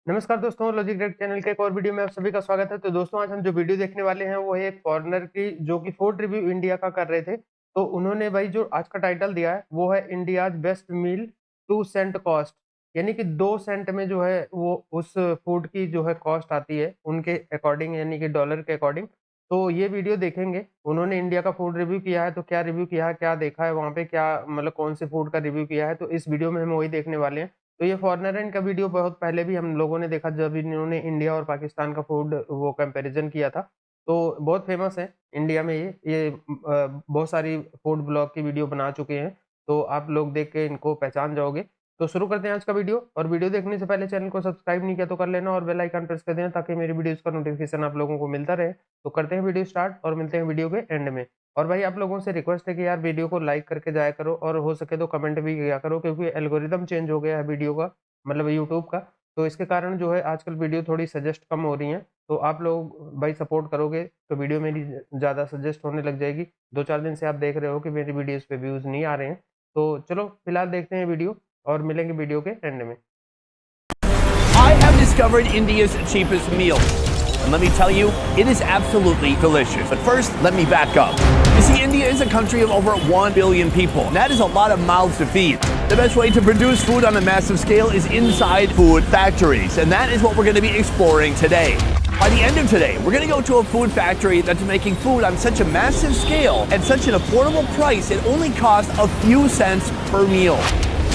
नमस्कार दोस्तों, logic great channel के एक और वीडियो में आप सभी का स्वागत है। तो दोस्तों आज हम जो वीडियो देखने वाले हैं वो है एक फॉरेनर की जो कि फूड रिव्यू इंडिया का कर रहे थे। तो उन्होंने भाई जो आज का टाइटल दिया है वो है India's best meal 2 cent cost, यानी कि 2 सेंट में जो है वो उस फूड की जो है कॉस्ट आती है उनके अकॉर्डिंग, यानी कि डॉलर के अकॉर्डिंग। तो ये वीडियो देखेंगे, उन्होंने इंडिया का फूड रिव्यू किया है तो क्या रिव्यू किया है, क्या देखा है वहाँ पे, क्या मतलब कौन से फूड का रिव्यू किया है, तो इस वीडियो में हम वही देखने वाले हैं। तो ये फॉरेनर इनका वीडियो बहुत पहले भी हम लोगों ने देखा जब इन्होंने इंडिया और पाकिस्तान का फूड वो कंपैरिजन किया था। तो बहुत फेमस है इंडिया में ये बहुत सारी फूड ब्लॉग की वीडियो बना चुके हैं। तो आप लोग देख के इनको पहचान जाओगे। तो शुरू करते हैं आज का वीडियो, और वीडियो देखने से पहले चैनल को सब्सक्राइब नहीं किया तो कर लेना और बेल आइकन प्रेस कर देना ताकि मेरी वीडियोस का नोटिफिकेशन आप लोगों को मिलता रहे। तो करते हैं वीडियो स्टार्ट और मिलते हैं वीडियो के एंड में। और भाई आप लोगों से रिक्वेस्ट है कि यार वीडियो को लाइक करके जाया करो और हो सके तो कमेंट भी किया करो, क्योंकि एल्गोरिदम चेंज हो गया है वीडियो का, मतलब यूट्यूब का। तो इसके कारण जो है आजकल वीडियो थोड़ी सजेस्ट कम हो रही हैं। तो आप लोग भाई सपोर्ट करोगे तो वीडियो मेरी ज़्यादा सजेस्ट होने लग जाएगी। 2-4 दिन से आप देख रहे हो कि मेरी वीडियोस पे व्यूज़ नहीं आ रहे हैं। तो चलो फिलहाल देखते हैं वीडियो और मिलेंगे वीडियो के एंड में। I have discovered India's cheapest meal. And let me tell you, it is absolutely delicious. But first, let me back up. You see, India is a country of over 1 billion people. And that is a lot of mouths to feed. The best way to produce food on a massive scale is inside food factories. And that is what we're going to be exploring today. By the end of today, we're going to go to a food factory that's making food on such a massive scale at such an affordable price, it only costs a few cents per meal.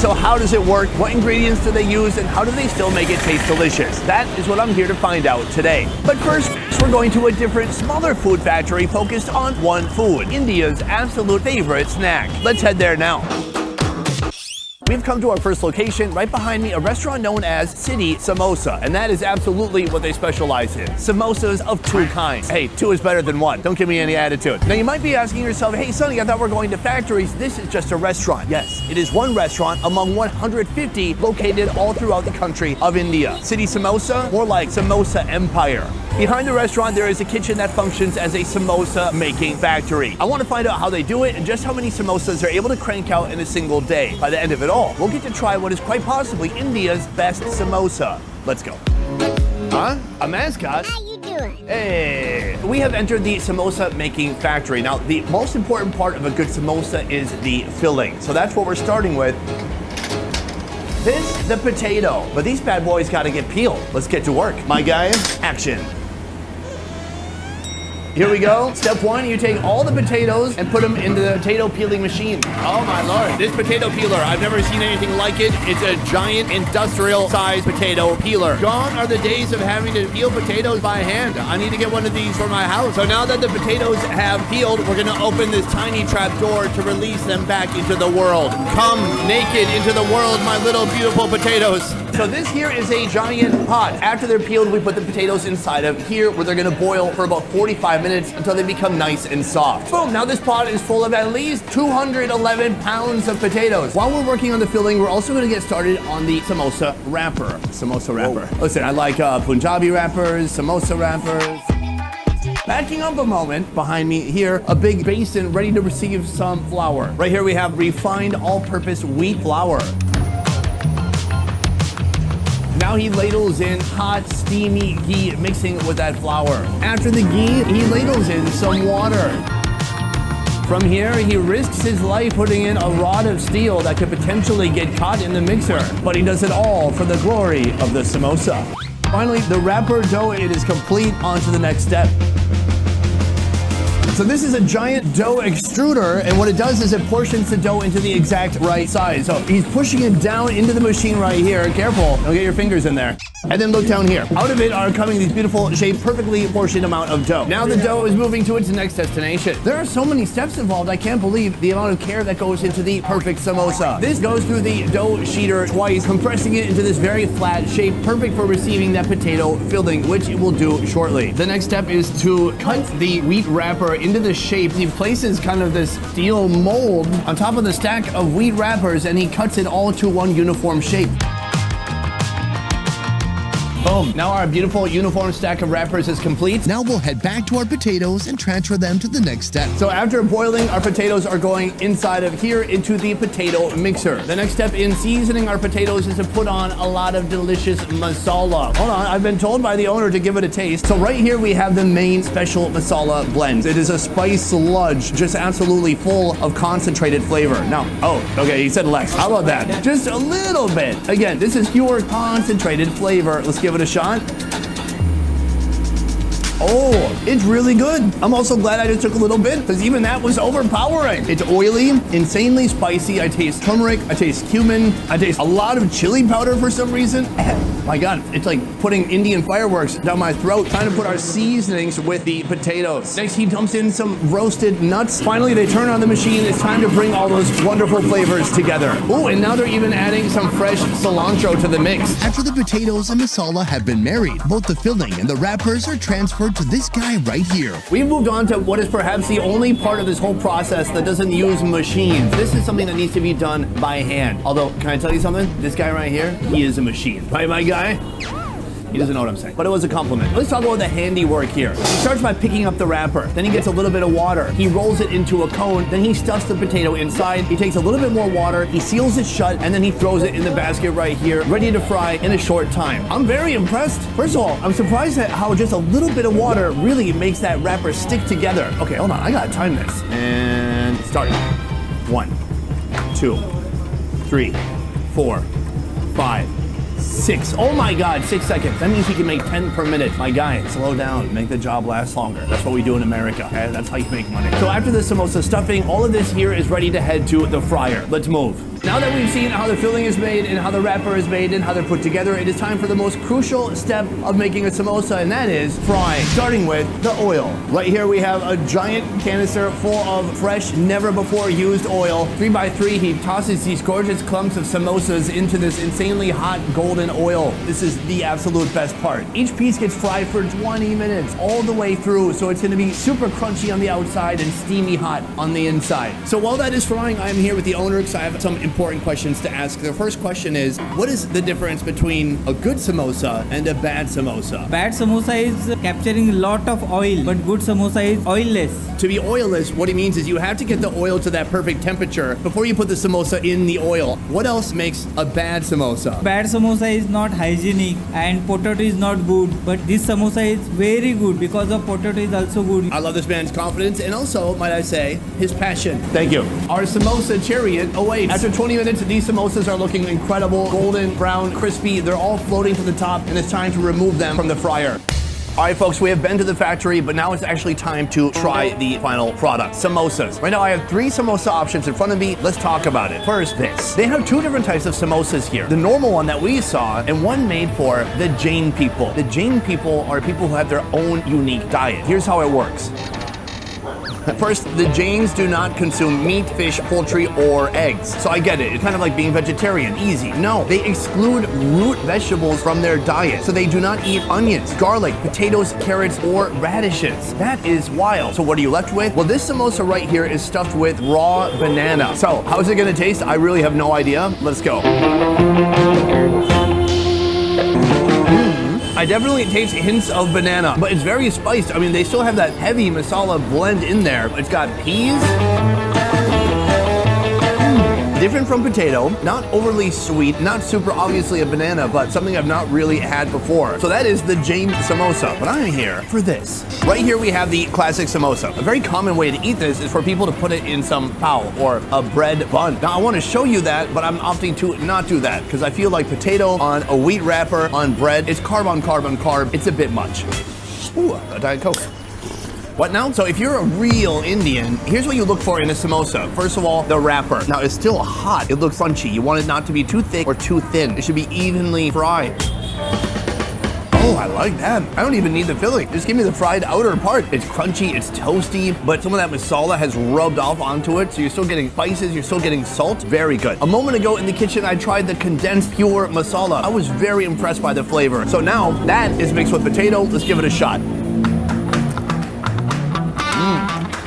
So how does it work? What ingredients do they use? And how do they still make it taste delicious? That is what I'm here to find out today. But first, we're going to a different, smaller food factory focused on one food, India's absolute favorite snack. Let's head there now. We've come to our first location. Right behind me, a restaurant known as City Samosa. And that is absolutely what they specialize in. Samosas of 2 kinds. Hey, 2 is better than 1. Don't give me any attitude. Now you might be asking yourself, hey Sonny, I thought we're going to factories. This is just a restaurant. Yes, it is one restaurant among 150 located all throughout the country of India. City Samosa, more like Samosa Empire. Behind the restaurant, there is a kitchen that functions as a samosa making factory. I want to find out how they do it and just how many samosas they're able to crank out in a single day. By the end of it all, we'll get to try what is quite possibly India's best samosa. Let's go. Huh? A mascot? How you doing? Hey, we have entered the samosa making factory. Now, the most important part of a good samosa is the filling. So that's what we're starting with. This, the potato. But these bad boys gotta get peeled. Let's get to work. My guy, action. Here we go. Step 1, you take all the potatoes and put them into the potato peeling machine. Oh my lord. This potato peeler, I've never seen anything like it. It's a giant industrial sized potato peeler. Gone are the days of having to peel potatoes by hand. I need to get one of these for my house. So now that the potatoes have peeled, we're gonna open this tiny trap door to release them back into the world. Come naked into the world, my little beautiful potatoes. So this here is a giant pot. After they're peeled, we put the potatoes inside of here where they're gonna boil for about 45 minutes until they become nice and soft. Boom, now this pot is full of at least 211 pounds of potatoes. While we're working on the filling, we're also gonna get started on the samosa wrapper. Samosa wrapper. Whoa. Listen, I like Punjabi wrappers, samosa wrappers. Backing up a moment, behind me here, a big basin ready to receive some flour. Right here we have refined all-purpose wheat flour. Now he ladles in hot, steamy ghee, mixing with that flour. After the ghee, he ladles in some water. From here, he risks his life putting in a rod of steel that could potentially get caught in the mixer. But he does it all for the glory of the samosa. Finally, the wrapper dough, it is complete. On to the next step. So this is a giant dough extruder, and what it does is it portions the dough into the exact right size. So he's pushing it down into the machine right here. Careful, don't get your fingers in there. And then look down here. Out of it are coming these beautiful shaped, perfectly portioned amount of dough. Now the dough is moving to its next destination. There are so many steps involved, I can't believe the amount of care that goes into the perfect samosa. This goes through the dough sheeter twice, compressing it into this very flat shape, perfect for receiving that potato filling, which it will do shortly. The next step is to cut the wheat wrapper into the shape. He places kind of this steel mold on top of the stack of wheat wrappers, and he cuts it all to one uniform shape. Boom. Now our beautiful uniform stack of wrappers is complete. Now we'll head back to our potatoes and transfer them to the next step. So after boiling, our potatoes are going inside of here into the potato mixer. The next step in seasoning our potatoes is to put on a lot of delicious masala. Hold on, I've been told by the owner to give it a taste. So right here we have the main special masala blend. It is a spice sludge, just absolutely full of concentrated flavor. Now, okay, he said less. How about that? Just a little bit. Again, this is pure concentrated flavor. Let's give it a shot. Oh, it's really good. I'm also glad I just took a little bit because even that was overpowering. It's oily, insanely spicy. I taste turmeric, I taste cumin, I taste a lot of chili powder for some reason. My God, it's like putting Indian fireworks down my throat, trying to put our seasonings with the potatoes. Next, he dumps in some roasted nuts. Finally, they turn on the machine. It's time to bring all those wonderful flavors together. Oh, and now they're even adding some fresh cilantro to the mix. After the potatoes and masala have been married, both the filling and the wrappers are transferred to this guy right here. We've moved on to what is perhaps the only part of this whole process that doesn't use machines. This is something that needs to be done by hand. Although, can I tell you something? This guy right here, he is a machine. Right, my guy? He doesn't know what I'm saying, but it was a compliment. Let's talk about the handiwork here. He starts by picking up the wrapper. Then he gets a little bit of water. He rolls it into a cone. Then he stuffs the potato inside. He takes a little bit more water. He seals it shut, and then he throws it in the basket right here, ready to fry in a short time. I'm very impressed. First of all, I'm surprised at how just a little bit of water really makes that wrapper stick together. Okay, hold on. I gotta time this. And start. 1, 2, 3, 4, 5, 6. Oh my God, 6 seconds. That means he can make 10 per minute. My guy, slow down. Make the job last longer. That's what we do in America. Okay? That's how you make money. So after the samosa stuffing, all of this here is ready to head to the fryer. Let's move. Now that we've seen how the filling is made and how the wrapper is made and how they're put together, it is time for the most crucial step of making a samosa, and that is frying, starting with the oil. Right here we have a giant canister full of fresh, never before used oil. 3x3, he tosses these gorgeous clumps of samosas into this insanely hot golden oil. This is the absolute best part. Each piece gets fried for 20 minutes all the way through, so it's gonna be super crunchy on the outside and steamy hot on the inside. So while that is frying, I'm here with the owner because I have some important questions to ask. The first question is, what is the difference between a good samosa and a bad samosa? Bad samosa is capturing a lot of oil, but good samosa is oilless. To be oilless, what he means is you have to get the oil to that perfect temperature before you put the samosa in the oil. What else makes a bad samosa? Bad samosa is not hygienic and potato is not good, but this samosa is very good because of potato is also good. I love this man's confidence and also, might I say, his passion. Thank you. Our samosa chariot awaits. After 20 minutes, these samosas are looking incredible, golden, brown, crispy. They're all floating to the top, and it's time to remove them from the fryer. All right, folks, we have been to the factory, but now it's actually time to try the final product, samosas. Right now, I have 3 samosa options in front of me. Let's talk about it. First, this. They have 2 different types of samosas here. The normal one that we saw, and one made for the Jain people. The Jain people are people who have their own unique diet. Here's how it works. First, the Jains do not consume meat, fish, poultry, or eggs. So I get it. It's kind of like being vegetarian. Easy. No, they exclude root vegetables from their diet. So they do not eat onions, garlic, potatoes, carrots, or radishes. That is wild. So what are you left with? Well, this samosa right here is stuffed with raw banana. So how's it going to taste? I really have no idea. Let's go. I definitely taste hints of banana, but it's very spiced. I mean, they still have that heavy masala blend in there. It's got peas. Different from potato, not overly sweet, not super obviously a banana, but something I've not really had before. So that is the Jain samosa, but I'm here for this. Right here we have the classic samosa. A very common way to eat this is for people to put it in some pao or a bread bun. Now I want to show you that, but I'm opting to not do that because I feel like potato on a wheat wrapper on bread, it's carb on carb on carb. It's a bit much. Ooh, a Diet Coke. What now? So if you're a real Indian, here's what you look for in a samosa. First of all, the wrapper. Now it's still hot. It looks crunchy. You want it not to be too thick or too thin. It should be evenly fried. Oh, I like that. I don't even need the filling. Just give me the fried outer part. It's crunchy, it's toasty, but some of that masala has rubbed off onto it, so you're still getting spices, you're still getting salt. Very good. A moment ago in the kitchen, I tried the condensed pure masala. I was very impressed by the flavor. So now that is mixed with potato. Let's give it a shot.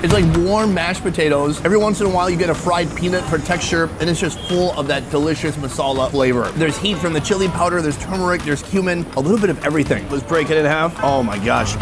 It's like warm mashed potatoes. Every once in a while you get a fried peanut for texture, and it's just full of that delicious masala flavor. There's heat from the chili powder, there's turmeric, there's cumin, a little bit of everything. Let's break it in half. Oh my gosh.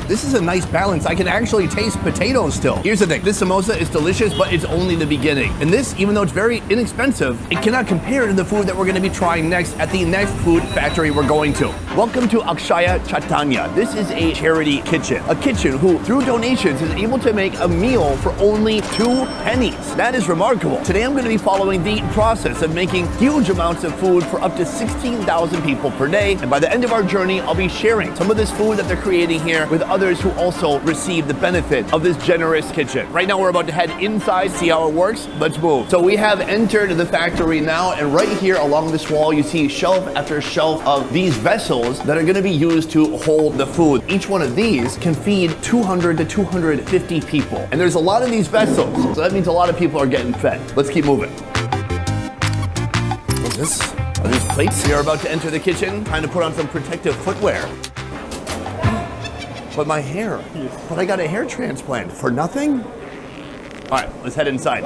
This is a nice balance. I can actually taste potatoes still. Here's the thing, this samosa is delicious, but it's only the beginning. And this, even though it's very inexpensive, it cannot compare to the food that we're gonna be trying next at the next food factory we're going to. Welcome to Akshaya Chaitanya. This is a charity kitchen. A kitchen who, through donations, is able to make a meal for only 2 pennies. That is remarkable. Today I'm gonna be following the process of making huge amounts of food for up to 16,000 people per day. And by the end of our journey, I'll be sharing some of this food that they're creating here with others who also receive the benefit of this generous kitchen. Right now we're about to head inside, see how it works. Let's move. So we have entered the factory now, and right here along this wall you see shelf after shelf of these vessels that are going to be used to hold the food. Each one of these can feed 200 to 250 people. And there's a lot of these vessels, so that means a lot of people are getting fed. Let's keep moving. What's this? Are these plates? We are about to enter the kitchen, trying to put on some protective footwear. But my hair. But I got a hair transplant for nothing? All right, let's head inside.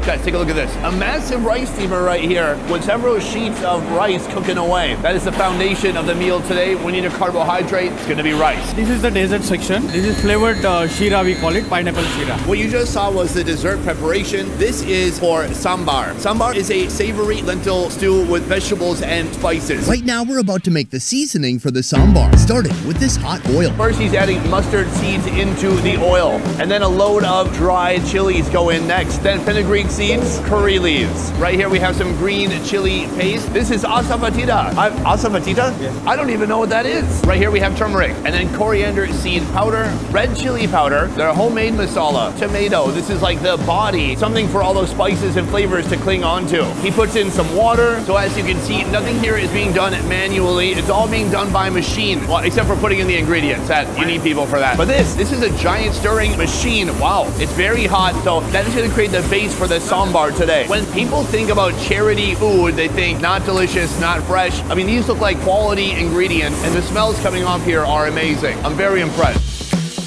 Guys, take a look at this. A massive rice steamer right here with several sheets of rice cooking away. That is the foundation of the meal today. We need a carbohydrate. It's gonna be rice. This is the dessert section. This is flavored shira, we call it, pineapple shira. What you just saw was the dessert preparation. This is for sambar. Sambar is a savory lentil stew with vegetables and spices. Right now, we're about to make the seasoning for the sambar, starting with this hot oil. First, he's adding mustard seeds into the oil, and then a load of dried chilies go in next. Then fenugreek seeds, curry leaves. Right here we have some green chili paste. This is asafoetida. Asafoetida? Yes. I don't even know what that is. Right here we have turmeric, and then coriander seed powder, red chili powder, their homemade masala, tomato. This is like the body, something for all those spices and flavors to cling onto. He puts in some water, so as you can see, nothing here is being done manually. It's all being done by machine, well, except for putting in the ingredients. That you need people for that. But this is a giant stirring machine. Wow, it's very hot, so that is going to create the base for the sambar today. When people think about charity food, they think not delicious, not fresh. I mean, these look like quality ingredients, and the smells coming off here are amazing. I'm very impressed.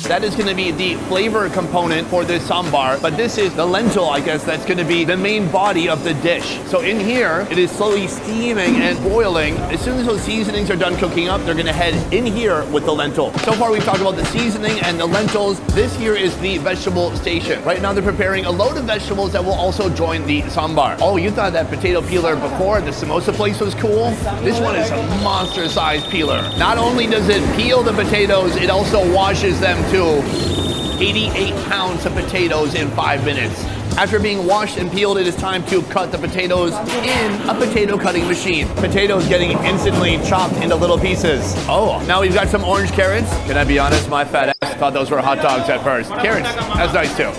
That is going to be the flavor component for this sambar, but this is the lentil, I guess, that's going to be the main body of the dish. So in here, it is slowly steaming and boiling. As soon as those seasonings are done cooking up, they're going to head in here with the lentil. So far, we've talked about the seasoning and the lentils. This here is the vegetable station. Right now, they're preparing a load of vegetables that will also join the sambar. Oh, you thought that potato peeler before the samosa place was cool? This one is a monster-sized peeler. Not only does it peel the potatoes, it also washes them too. 88 pounds of potatoes in 5 minutes. After being washed and peeled, it is time to cut the potatoes in a potato cutting machine. Potatoes getting instantly chopped into little pieces. Oh, now we've got some orange carrots. Can I be honest? My fat ass thought those were hot dogs at first. Carrots, that's nice too.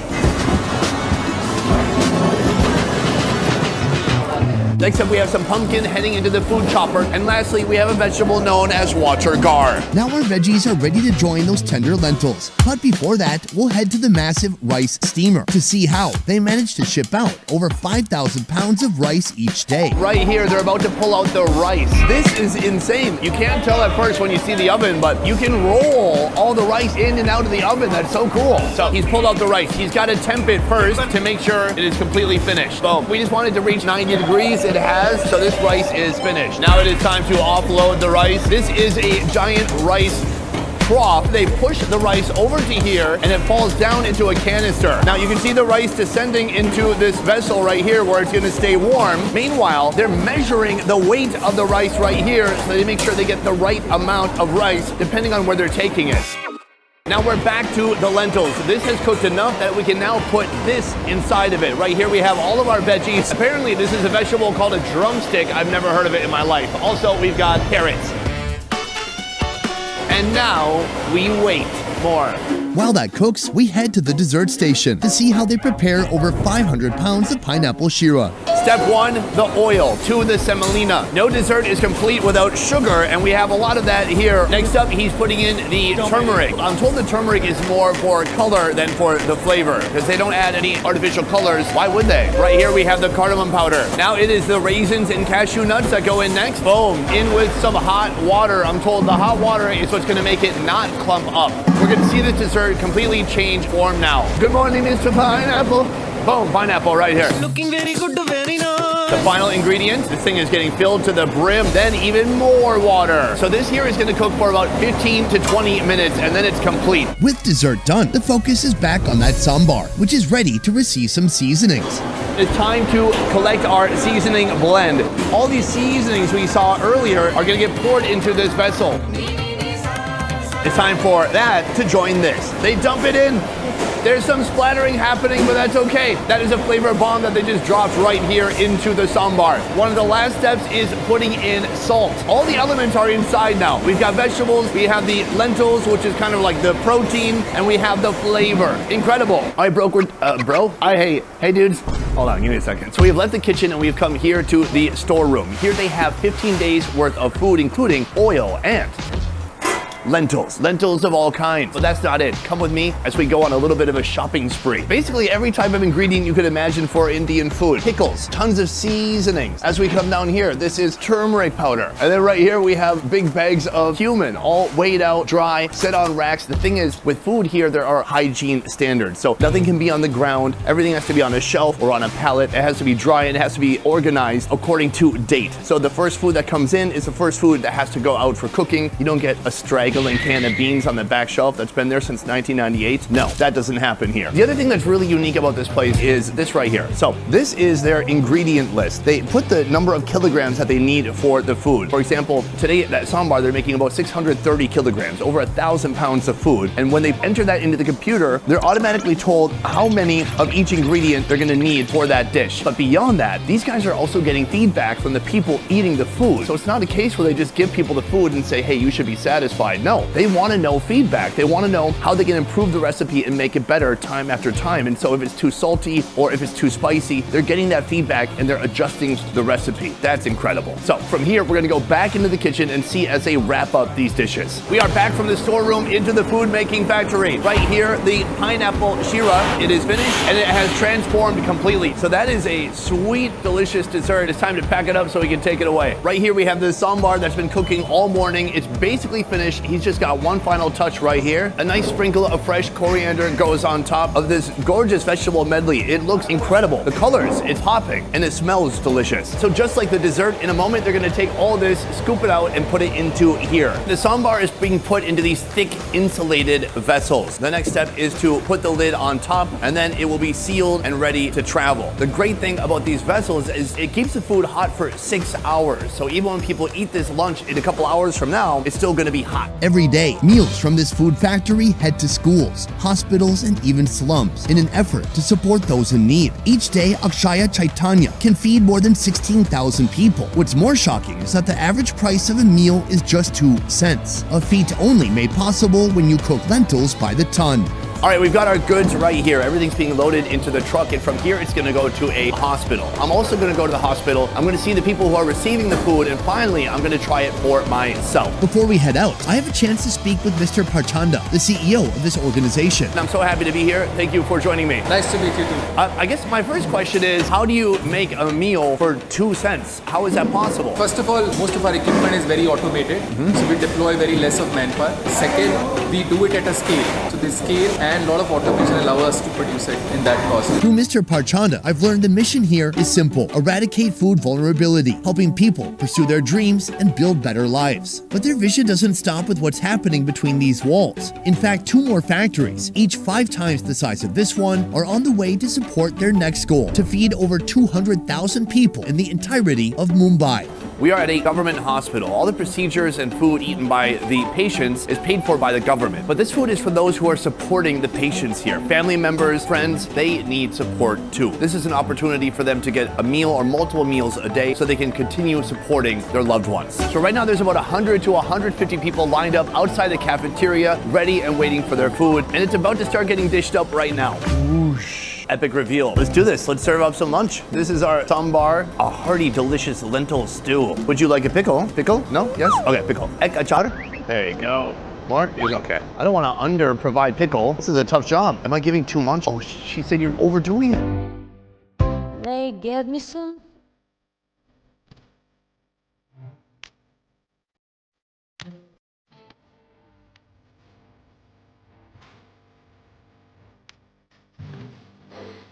Next up, we have some pumpkin heading into the food chopper. And lastly, we have a vegetable known as water gar. Now our veggies are ready to join those tender lentils. But before that, we'll head to the massive rice steamer to see how they manage to ship out over 5,000 pounds of rice each day. Right here, they're about to pull out the rice. This is insane. You can't tell at first when you see the oven, but you can roll all the rice in and out of the oven. That's so cool. So he's pulled out the rice. He's got to temp it first to make sure it is completely finished. So we just wanted to reach 90 degrees. It has, so this rice is finished. Now it is time to offload the rice. This is a giant rice trough. They push the rice over to here and it falls down into a canister. Now you can see the rice descending into this vessel right here where it's gonna stay warm. Meanwhile, they're measuring the weight of the rice right here so they make sure they get the right amount of rice depending on where they're taking it. Now we're back to the lentils. This has cooked enough that we can now put this inside of it. Right here we have all of our veggies. Apparently this is a vegetable called a drumstick. I've never heard of it in my life. Also, we've got carrots. And now we wait more. While that cooks, we head to the dessert station to see how they prepare over 500 pounds of pineapple shira. Step 1, the oil. 2, the semolina. No dessert is complete without sugar, and we have a lot of that here. Next up, he's putting in the turmeric. I'm told the turmeric is more for color than for the flavor, because they don't add any artificial colors. Why would they? Right here, we have the cardamom powder. Now it is the raisins and cashew nuts that go in next. Boom. In with some hot water. I'm told the hot water is what's going to make it not clump up. We're we're gonna see this dessert completely change form now. Good morning, Mr. Pineapple. Boom, pineapple right here. Looking very good, very nice. The final ingredient, this thing is getting filled to the brim, then even more water. So this here is gonna cook for about 15 to 20 minutes, and then it's complete. With dessert done, the focus is back on that sambar, which is ready to receive some seasonings. It's time to collect our seasoning blend. All these seasonings we saw earlier are gonna get poured into this vessel. It's time for that to join this. They dump it in. There's some splattering happening, but that's okay. That is a flavor bomb that they just dropped right here into the sambar. One of the last steps is putting in salt. All the elements are inside now. We've got vegetables, we have the lentils, which is kind of like the protein, and we have the flavor. Incredible. All right, bro. Hey dudes. Hold on, give me a second. So we have left the kitchen and we've come here to the storeroom. Here they have 15 days worth of food, including oil and lentils of all kinds. But that's not it. Come with me as we go on a little bit of a shopping spree. Basically every type of ingredient you could imagine for Indian food. Pickles, tons of seasonings. As we come down here, this is turmeric powder. And then right here we have big bags of cumin, all weighed out, dry, set on racks. The thing is, with food here, there are hygiene standards. So nothing can be on the ground. Everything has to be on a shelf or on a pallet. It has to be dry and it has to be organized according to date. So the first food that comes in is the first food that has to go out for cooking. You don't get a straggling can of beans on the back shelf that's been there since 1998. No, that doesn't happen here. The other thing that's really unique about this place is this right here. So this is their ingredient list. They put the number of kilograms that they need for the food. For example, today at sambar, they're making about 630 kilograms, over 1,000 pounds of food. And when they enter that into the computer, they're automatically told how many of each ingredient they're gonna need for that dish. But beyond that, these guys are also getting feedback from the people eating the food. So it's not a case where they just give people the food and say, hey, you should be satisfied. No, they want to know feedback. They want to know how they can improve the recipe and make it better time after time. And so if it's too salty or if it's too spicy, they're getting that feedback and they're adjusting the recipe. That's incredible. So from here, we're going to go back into the kitchen and see as they wrap up these dishes. We are back from the storeroom into the food making factory. Right here, the pineapple shira, it is finished and it has transformed completely. So that is a sweet, delicious dessert. It's time to pack it up so we can take it away. Right here, we have the sambar that's been cooking all morning. It's basically finished. He's just got one final touch right here. A nice sprinkle of fresh coriander goes on top of this gorgeous vegetable medley. It looks incredible. The colors, it's popping, and it smells delicious. So just like the dessert, in a moment, they're gonna take all this, scoop it out, and put it into here. The sambar is being put into these thick, insulated vessels. The next step is to put the lid on top, and then it will be sealed and ready to travel. The great thing about these vessels is it keeps the food hot for 6 hours. So even when people eat this lunch in a couple hours from now, it's still gonna be hot. Every day, meals from this food factory head to schools, hospitals, and even slums in an effort to support those in need. Each day, Akshaya Chaitanya can feed more than 16,000 people. What's more shocking is that the average price of a meal is just 2 cents, a feat only made possible when you cook lentils by the ton. All right, we've got our goods right here. Everything's being loaded into the truck, and from here, it's gonna go to a hospital. I'm also gonna go to the hospital. I'm gonna see the people who are receiving the food, and finally, I'm gonna try it for myself. Before we head out, I have a chance to speak with Mr. Parchanda, the CEO of this organization. I'm so happy to be here. Thank you for joining me. Nice to meet you too. I guess my first question is, how do you make a meal for 2 cents? How is that possible? First of all, most of our equipment is very automated, so we deploy very less of manpower. Second, we do it at a scale. So the scale and a lot of automation allow us to produce it in that cost. Through Mr. Parchanda, I've learned the mission here is simple: eradicate food vulnerability, helping people pursue their dreams and build better lives. But their vision doesn't stop with what's happening between these walls. In fact, 2 more factories, each 5 times the size of this one, are on the way to support their next goal: to feed over 200,000 people in the entirety of Mumbai. We are at a government hospital. All the procedures and food eaten by the patients is paid for by the government. But this food is for those who are supporting the patients here. Family members, friends, they need support too. This is an opportunity for them to get a meal or multiple meals a day so they can continue supporting their loved ones. So right now there's about 100 to 150 people lined up outside the cafeteria, ready and waiting for their food. And it's about to start getting dished up right now. Whoosh. Epic reveal. Let's do this. Let's serve up some lunch. This is our sambar, a hearty, delicious lentil stew. Would you like a pickle? Pickle? No? Yes? Okay, pickle. Ek achar? There you go. More? Okay. I don't want to under-provide pickle. This is a tough job. Am I giving too much? Oh, she said you're overdoing it. They get me some.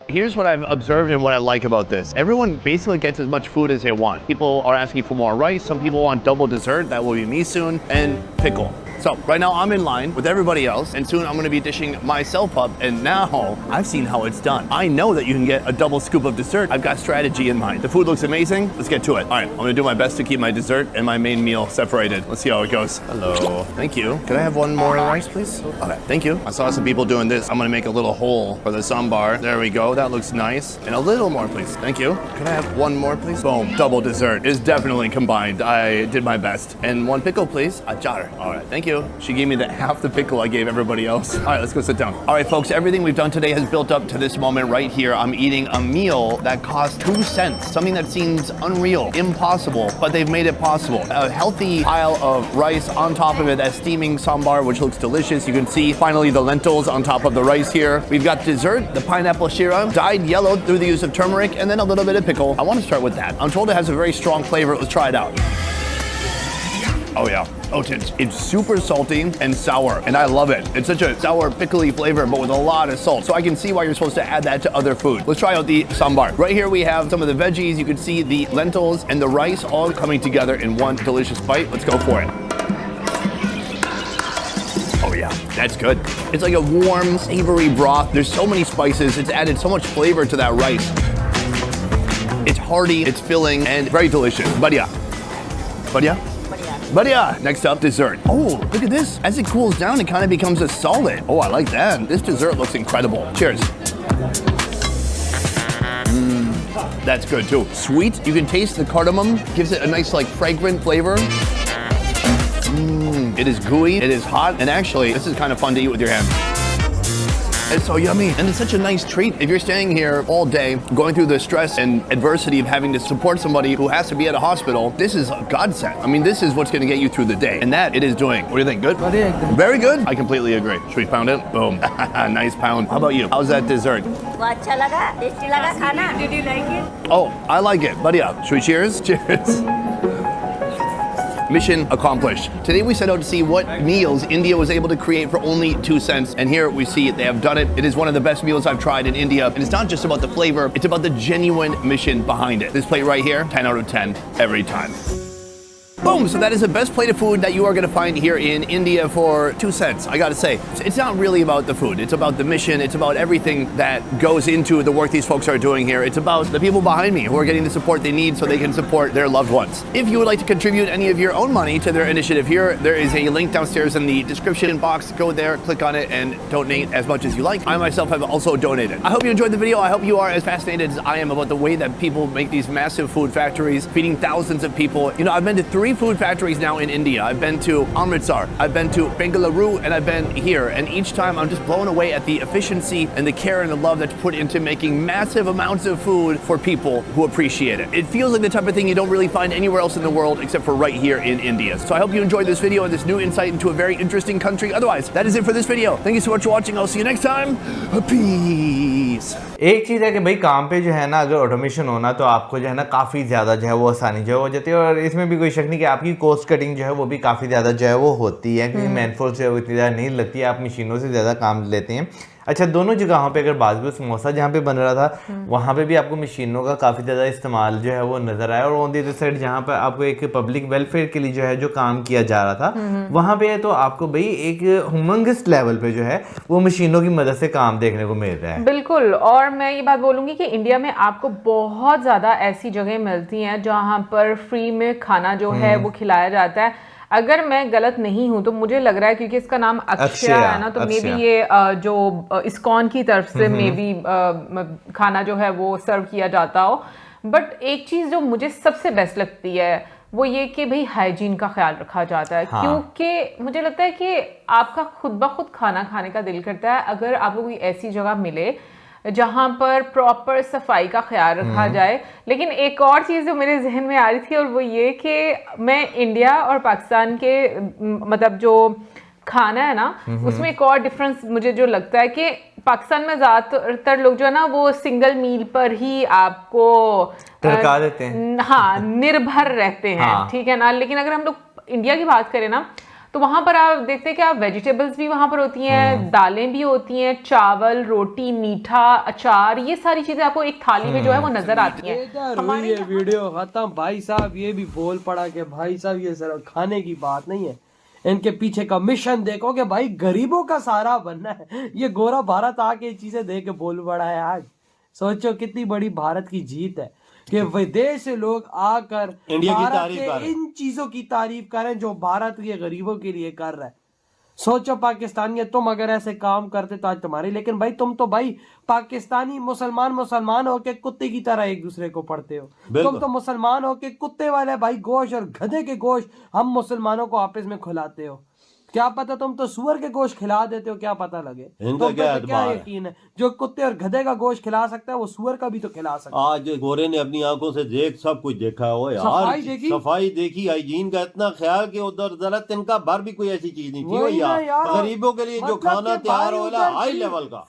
Here's what I've observed and what I like about this. Everyone basically gets as much food as they want. People are asking for more rice. Some people want double dessert. That will be me soon. And pickle. So right now I'm in line with everybody else, and soon I'm going to be dishing myself up. And now I've seen how it's done. I know that you can get a double scoop of dessert. I've got strategy in mind. The food looks amazing. Let's get to it. All right, I'm going to do my best to keep my dessert and my main meal separated. Let's see how it goes. Hello. Thank you. Can I have one more rice, please? Okay, thank you. I saw some people doing this. I'm going to make a little hole for the sambar. There we go. That looks nice. And a little more, please. Thank you. Can I have one more, please? Boom. Double dessert is definitely combined. I did my best. And one pickle, please. Achar. All right, thank you. She gave me half the pickle I gave everybody else. All right, let's go sit down. All right, folks, everything we've done today has built up to this moment right here. I'm eating a meal that cost 2 cents, something that seems unreal, impossible, but they've made it possible. A healthy pile of rice on top of it, that steaming sambar, which looks delicious. You can see finally the lentils on top of the rice here. We've got dessert, the pineapple shira, dyed yellow through the use of turmeric, and then a little bit of pickle. I want to start with that. I'm told it has a very strong flavor. Let's try it out. Oh yeah. Oh, it's super salty and sour, and I love it. It's such a sour, pickly flavor, but with a lot of salt. So I can see why you're supposed to add that to other food. Let's try out the sambar. Right here we have some of the veggies. You can see the lentils and the rice all coming together in one delicious bite. Let's go for it. Oh yeah, that's good. It's like a warm, savory broth. There's so many spices. It's added so much flavor to that rice. It's hearty, it's filling, and very delicious. Badya. Badya? Badya. Next up, dessert. Oh, look at this. As it cools down, it kind of becomes a solid. Oh, I like that. This dessert looks incredible. Cheers. That's good too. Sweet. You can taste the cardamom. Gives it a nice, like, fragrant flavor. It is gooey, it is hot, and actually, this is kind of fun to eat with your hands. It's so yummy, and it's such a nice treat. If you're staying here all day, going through the stress and adversity of having to support somebody who has to be at a hospital, this is a godsend. I mean, this is what's gonna get you through the day, and that it is doing. What do you think, good? Very good? I completely agree. Should we pound it? Boom. Nice pound. How about you? How's that dessert? Did you like it? Oh, I like it. Badya. Should we cheers? Cheers. Mission accomplished. Today we set out to see what meals India was able to create for only 2 cents, and here we see they have done it. It is one of the best meals I've tried in India, and it's not just about the flavor, it's about the genuine mission behind it. This plate right here, 10 out of 10 every time. Boom! So that is the best plate of food that you are going to find here in India for 2 cents. I got to say, it's not really about the food. It's about the mission. It's about everything that goes into the work these folks are doing here. It's about the people behind me who are getting the support they need so they can support their loved ones. If you would like to contribute any of your own money to their initiative here, there is a link downstairs in the description box. Go there, click on it, and donate as much as you like. I myself have also donated. I hope you enjoyed the video. I hope you are as fascinated as I am about the way that people make these massive food factories, feeding thousands of people. You know, I've been to 3 food factories now in India. I've been to Amritsar, I've been to Bengaluru, and I've been here. And each time I'm just blown away at the efficiency and the care and the love that's put into making massive amounts of food for people who appreciate it. It feels like the type of thing you don't really find anywhere else in the world except for right here in India. So I hope you enjoyed this video and this new insight into a very interesting country. Otherwise, that is it for this video. Thank you so much for watching. I'll see you next time. Peace. एक चीज़ है कि भाई काम पे जो है ना, अगर ऑटोमेशन होना तो आपको जो है ना काफ़ी ज़्यादा जो है वो आसानी जो है हो जाती है, और इसमें भी कोई शक नहीं कि आपकी कॉस्ट कटिंग जो है वो भी काफ़ी ज़्यादा जो है वो होती है, क्योंकि मैनफोर्स जो है वो इतनी ज़्यादा नहीं लगती है, आप मशीनों से ज़्यादा काम लेते हैं। अच्छा, दोनों जगहों पे अगर बात करूँ, समोसा जहाँ पे बन रहा था वहाँ पे भी आपको मशीनों का काफ़ी ज़्यादा इस्तेमाल जो है वो नज़र आया, और ऑन दी अदर साइड जहाँ पर आपको एक पब्लिक वेलफेयर के लिए जो है जो काम किया जा रहा था वहाँ पे तो आपको भाई एक ह्यूमंगस लेवल पे जो है वो मशीनों की मदद से काम देखने को मिल रहा है। बिल्कुल, और मैं ये बात बोलूँगी कि इंडिया में आपको बहुत ज़्यादा ऐसी जगह मिलती हैं जहाँ पर फ्री में खाना जो है वो खिलाया जाता है। अगर मैं गलत नहीं हूं तो मुझे लग रहा है, क्योंकि इसका नाम अक्षय है ना, तो मे बी ये जो इस्कॉन की तरफ से मे बी खाना जो है वो सर्व किया जाता हो। बट एक चीज़ जो मुझे सबसे बेस्ट लगती है वो ये कि भाई हाइजीन का ख्याल रखा जाता है। हाँ। क्योंकि मुझे लगता है कि आपका खुद ब खुद खाना खाने का दिल करता है अगर आपको कोई ऐसी जगह मिले जहाँ पर प्रॉपर सफाई का ख्याल रखा जाए। लेकिन एक और चीज़ जो मेरे जहन में आ रही थी, और वो ये कि मैं इंडिया और पाकिस्तान के मतलब जो खाना है ना उसमें एक और डिफरेंस मुझे जो लगता है कि पाकिस्तान में ज़्यादातर लोग जो है ना वो सिंगल मील पर ही आपको तड़का देते हैं। हाँ, निर्भर रहते हैं। हाँ। ठीक है ना। लेकिन अगर हम लोग इंडिया की बात करें ना तो वहां पर आप देखते हैं कि आप वेजिटेबल्स भी वहां पर होती हैं, दालें भी होती हैं, चावल, रोटी, मीठा, अचार, ये सारी चीजें आपको एक थाली में जो है वो नजर आती हैं। इधर हुई ये वीडियो खत्म। भाई साहब ये भी बोल पड़ा कि भाई साहब ये सिर्फ खाने की बात नहीं है, इनके पीछे का मिशन देखो कि भाई गरीबों का सहारा बनना है। ये गोरा भारत आके ये चीजें देख के बोल पड़ा है आज। सोचो कितनी बड़ी भारत की जीत है कि विदेश से लोग आकर इंडिया की भारत तारीफ के कर रहे हैं। इन चीजों की तारीफ करें जो भारत के गरीबों के लिए कर रहा है। सोचो पाकिस्तानी तुम अगर ऐसे काम करते तो आज तुम्हारी, लेकिन भाई तुम तो भाई पाकिस्तानी मुसलमान होके कुत्ते की तरह एक दूसरे को पढ़ते हो। तुम तो मुसलमान होके कुत्ते वाले भाई गोश्त और गधे के गोश्त हम मुसलमानों को आपस में खिलाते हो। क्या पता तुम तो सुअर के गोश्त खिला देते हो, क्या पता लगे। इनका क्या यकीन है जो कुत्ते और गधे का गोश्त खिला सकता है वो सुअर का भी तो खिला सकता है। आज गोरे ने अपनी आंखों से देख सब कुछ देखा है। यार सफाई देखी? सफाई देखी, हाइजीन का इतना ख्याल कि उधर जरा तिनका भर भी कोई ऐसी चीज नहीं थी। वो वही ना यार यार। गरीबों के लिए जो मतलब खाना कि तैयार भाई हो उधर हाई लेवल का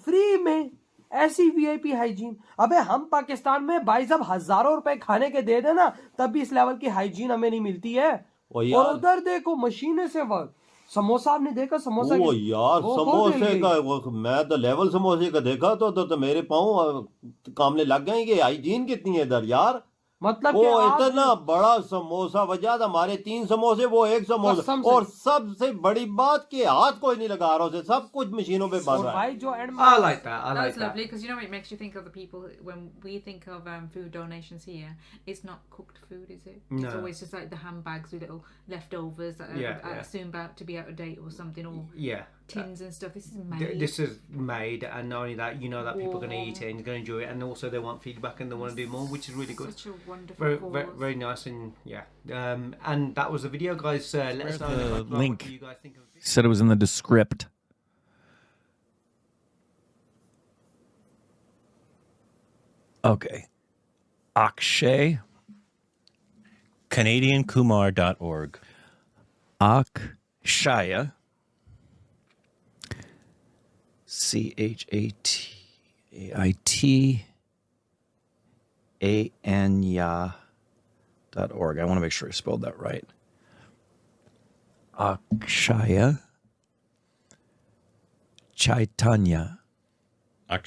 फ्री में ऐसी वीआईपी हाइजीन। अबे हम पाकिस्तान में भाई साहब हजारों रुपए खाने के दे देना तब भी इस लेवल की हाइजीन हमें नहीं मिलती है। और उधर देखो मशीनें से वर्क। समोसा आपने देखा? समोसा वो यार वो समोसे का मैं तो लेवल समोसे का देखा तो मेरे पाँव कामने लग गए कि हाइजीन कितनी है इधर यार। मतलब वो कि आप इतना बड़ा समोसा वजह था, हमारे 3 समोसे वो 1 समोसा। कसम से। और सबसे बड़ी बात कि हाथ कोई नहीं लगा रहा उसे, सब कुछ मशीनों पे बन और रहा है। भाई जो and I like that. I like That's that. lovely because you know it makes you think of the people when we think of food donations here. It's not cooked food, is it? It's No. always just like the handbags with little leftovers that are soon about to be out of date or something, or Yeah. tins and stuff. This is made. This is made, and not only that, you know that people are going to eat it and going to enjoy it, and also they want feedback and they want to do more, which is really good. Such a wonderful Very, cause. very, very nice, and yeah. And that was the video, guys. Let us know in the comments below link? what you guys think of it. Said it was in the descript. Okay. Akshay. CanadianKumar.org. Akshaya. CHAITANYA.org. I want to make sure I spelled that right. Akshaya. Chaitanya.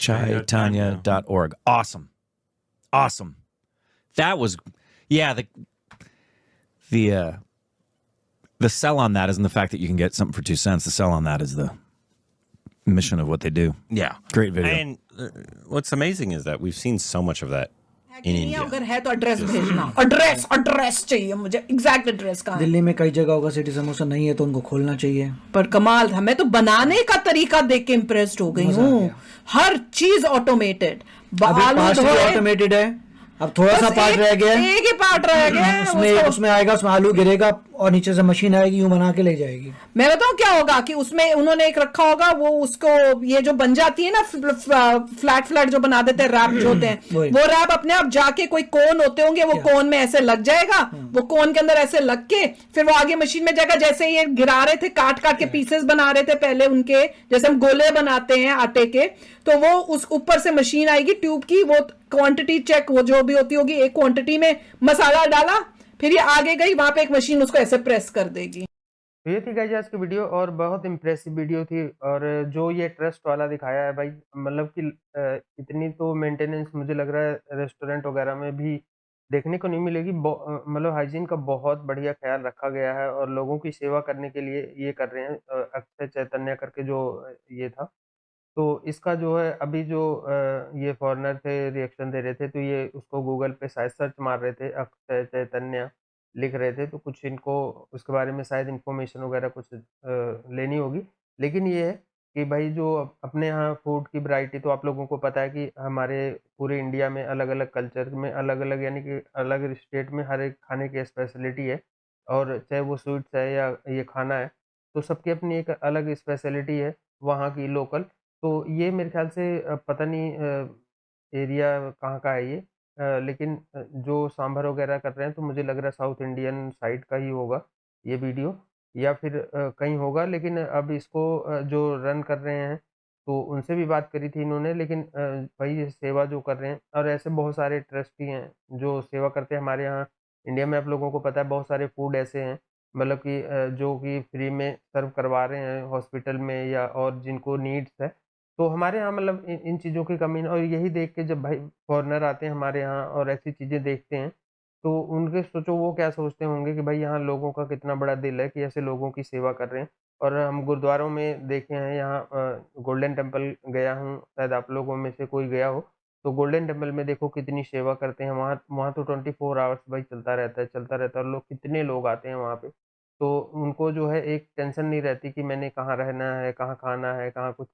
Chaitanya.org. Awesome. Awesome. That was, yeah, the sell on that isn't the fact that you can get something for 2 cents. The sell on that is the mission of what they do. Yeah. Great video. And what's amazing is that we've seen so much of that in India. अगर है तो address भेजना। Address चाहिए मुझे, exact address कहाँ है। दिल्ली में कई जगह होगा सिटी समोसा नहीं है तो उनको खोलना चाहिए। पर कमाल था, मैं तो बनाने का तरीका देख के इम्प्रेस्ड हो गई हूँ। हर चीज ऑटोमेटेड। ऑटोमेटेड है, अब थोड़ा सा पार्ट रह गया है, एक ही पार्ट रह गया उसमें आएगा, उसमें आलू गिरेगा और नीचे से मशीन आएगी, यूं बना के ले जाएगी। मैं बताऊं क्या होगा कि उसमें उन्होंने एक रखा होगा, वो उसको ये जो बन जाती है ना फ्लैट जो बना देते हैं रैप जो होते हैं, वो रैप अपने आप जाके कोई कोन होते होंगे, वो कोन में ऐसे लग जाएगा, वो कोन के अंदर ऐसे लग के फिर वो आगे मशीन में जाएगा। जैसे ये गिरा रहे थे, काट काट के पीसेस बना रहे थे पहले उनके, जैसे हम गोले बनाते हैं आटे के, तो वो उस ऊपर से मशीन आएगी ट्यूब की, वो क्वांटिटी चेक वो जो भी होती होगी, एक क्वांटिटी में मसाला डाला, फिर ये आगे गई, वहां पे एक मशीन उसको ऐसे प्रेस कर देगी। तो ये थी गाइस आज की वीडियो और बहुत इम्प्रेसिव वीडियो थी। और जो ये ट्रस्ट वाला दिखाया है भाई, मतलब कि इतनी तो मेंटेनेंस मुझे लग रहा है रेस्टोरेंट वगैरह में भी देखने को नहीं मिलेगी। मतलब हाइजीन का बहुत बढ़िया ख्याल रखा गया है और लोगों की सेवा करने के लिए ये कर रहे हैं। अक्षय चैतन्य करके जो ये था, तो इसका जो है अभी जो ये फॉरेनर थे रिएक्शन दे रहे थे, तो ये उसको गूगल पे शायद सर्च मार रहे थे, अक्षय चैतन्य लिख रहे थे, तो कुछ इनको उसके बारे में शायद इन्फॉर्मेशन वगैरह कुछ लेनी होगी। लेकिन ये है कि भाई जो अपने यहाँ फूड की वैरायटी, तो आप लोगों को पता है कि हमारे पूरे इंडिया में अलग-अलग कल्चर में अलग-अलग, यानी कि अलग स्टेट में हर एक खाने की स्पेशलिटी है, और चाहे वो स्वीट्स है या ये खाना है, तो सबकी अपनी एक अलग स्पेशलिटी है वहाँ की लोकल। तो ये मेरे ख्याल से पता नहीं एरिया कहाँ का है ये, लेकिन जो सांभर वगैरह कर रहे हैं तो मुझे लग रहा है साउथ इंडियन साइड का ही होगा ये वीडियो, या फिर कहीं होगा। लेकिन अब इसको जो रन कर रहे हैं तो उनसे भी बात करी थी इन्होंने, लेकिन भाई ये सेवा जो कर रहे हैं, और ऐसे बहुत सारे ट्रस्ट भी हैं जो सेवा करते हैं हमारे यहाँ इंडिया में। आप लोगों को पता है बहुत सारे फूड ऐसे हैं, मतलब कि जो कि फ्री में सर्व करवा रहे हैं हॉस्पिटल में या और जिनको नीड्स है। तो हमारे यहाँ मतलब इन चीज़ों की कमी और यही देख के जब भाई फॉरेनर आते हैं हमारे यहाँ और ऐसी चीज़ें देखते हैं, तो उनके सोचो वो क्या सोचते होंगे कि भाई यहाँ लोगों का कितना बड़ा दिल है कि ऐसे लोगों की सेवा कर रहे हैं। और हम गुरुद्वारों में देखे हैं यहाँ गोल्डन टेम्पल गया हूँ, शायद आप लोगों में से कोई गया हो, तो गोल्डन टेम्पल में देखो कितनी सेवा करते हैं। वहाँ वहाँ तो 24 आवर्स भाई चलता रहता है और लोग कितने लोग आते हैं वहाँ पे। तो उनको जो है एक टेंशन नहीं रहती कि मैंने कहाँ रहना है, कहाँ खाना है, कहाँ कुछ।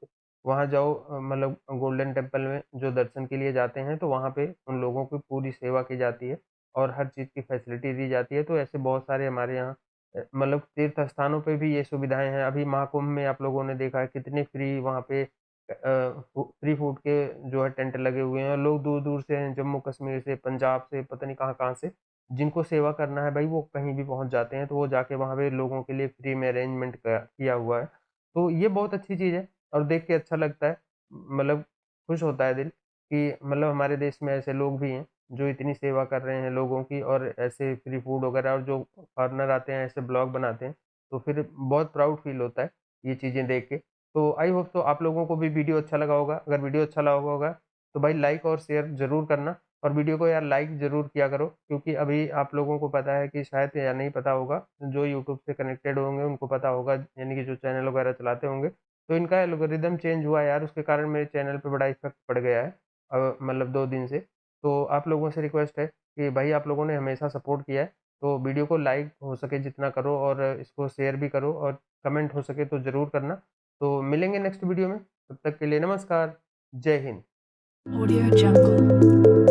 वहाँ जाओ मतलब गोल्डन टेम्पल में जो दर्शन के लिए जाते हैं, तो वहाँ पे उन लोगों की पूरी सेवा की जाती है और हर चीज़ की फैसिलिटी दी जाती है। तो ऐसे बहुत सारे हमारे यहाँ मतलब तीर्थ स्थानों पे भी ये सुविधाएँ हैं। अभी महाकुंभ में आप लोगों ने देखा है कितने फ्री वहाँ पे फ्री फूड के जो है टेंट लगे हुए हैं और लोग दूर-दूर से हैं, जम्मू कश्मीर से, पंजाब से, पता नहीं कहाँ-कहाँ से, जिनको सेवा करना है भाई वो कहीं भी पहुँच जाते हैं, तो वो जाके वहाँ पे लोगों के लिए फ्री में अरेंजमेंट किया हुआ है। तो ये बहुत अच्छी चीज़ है और देख के अच्छा लगता है, मतलब खुश होता है दिल कि मतलब हमारे देश में ऐसे लोग भी हैं, जो इतनी सेवा कर रहे हैं लोगों की और ऐसे फ्री फूड वगैरह और जो फॉरेनर आते हैं, ऐसे ब्लॉग बनाते हैं, तो फिर बहुत प्राउड फ़ील होता है, ये चीज़ें देख के। तो आई होप तो आप लोगों को भी वीडियो अच्छा लगा होगा। अगर वीडियो अच्छा लगा होगा, तो भाई लाइक और शेयर ज़रूर करना और वीडियो को यार लाइक ज़रूर किया करो क्योंकि अभी आप लोगों को पता है कि शायद या नहीं पता होगा, जो यूट्यूब से कनेक्टेड होंगे उनको पता होगा यानी कि जो चैनल वगैरह चलाते होंगे, तो इनका एल्गोरिदम चेंज हुआ है यार, उसके कारण मेरे चैनल पे बड़ा इफ़ेक्ट पड़ गया है मतलब 2 दिन से। तो आप लोगों से रिक्वेस्ट है कि भाई आप लोगों ने हमेशा सपोर्ट किया है, तो वीडियो को लाइक हो सके जितना करो और इसको शेयर भी करो और कमेंट हो सके तो ज़रूर करना। तो मिलेंगे नेक्स्ट वीडियो में, तब तक के लिए नमस्कार, जय हिंद। Audio Jungle.